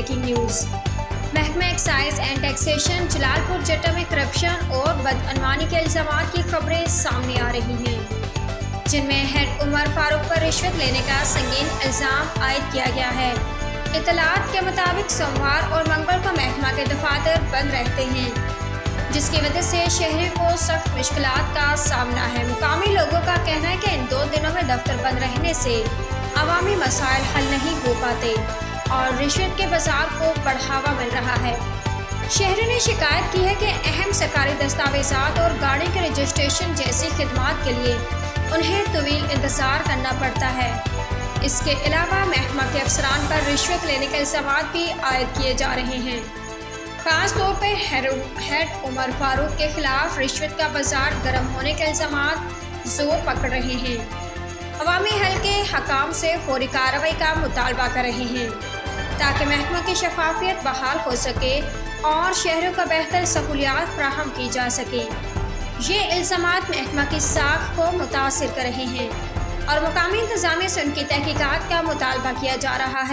Breaking news. محکمہ excise and taxation جلال جٹا میں corruption اور بدعنوانی کے الزامات کی خبریں سامنے آ رہی ہیں، جن میں ہیڈ عمر فاروق پر رشوت لینے کا سنگین الزام عائد کیا گیا ہے۔ اطلاعات کے مطابق سوموار اور منگل کو محکمہ کے دفاتر بند رہتے ہیں، جس کی وجہ سے شہریوں کو سخت مشکلات کا سامنا ہے۔ مقامی لوگوں کا کہنا ہے کہ ان 2 دنوں میں دفتر بند رہنے سے عوامی مسائل حل نہیں ہو پاتے اور رشوت کے بازار کو بڑھاوا مل رہا ہے۔ شہریوں نے شکایت کی ہے کہ اہم سرکاری دستاویزات اور گاڑی کے رجسٹریشن جیسی خدمات کے لیے انہیں طویل انتظار کرنا پڑتا ہے۔ اس کے علاوہ محکمہ کے افسران پر رشوت لینے کے الزامات بھی عائد کیے جا رہے ہیں۔ خاص طور پر ہیڈ عمر فاروق کے خلاف رشوت کا بازار گرم ہونے کے الزامات زور پکڑ رہے ہیں۔ عوامی حل کے حکام سے فوری کارروائی کا مطالبہ کر رہے ہیں تاکہ محکمہ کی شفافیت بحال ہو سکے اور شہریوں کو بہتر سہولیات فراہم کی جا سکیں۔ یہ الزامات محکمہ کی ساکھ کو متاثر کر رہے ہیں اور مقامی انتظامیہ سے ان کی تحقیقات کا مطالبہ کیا جا رہا ہے۔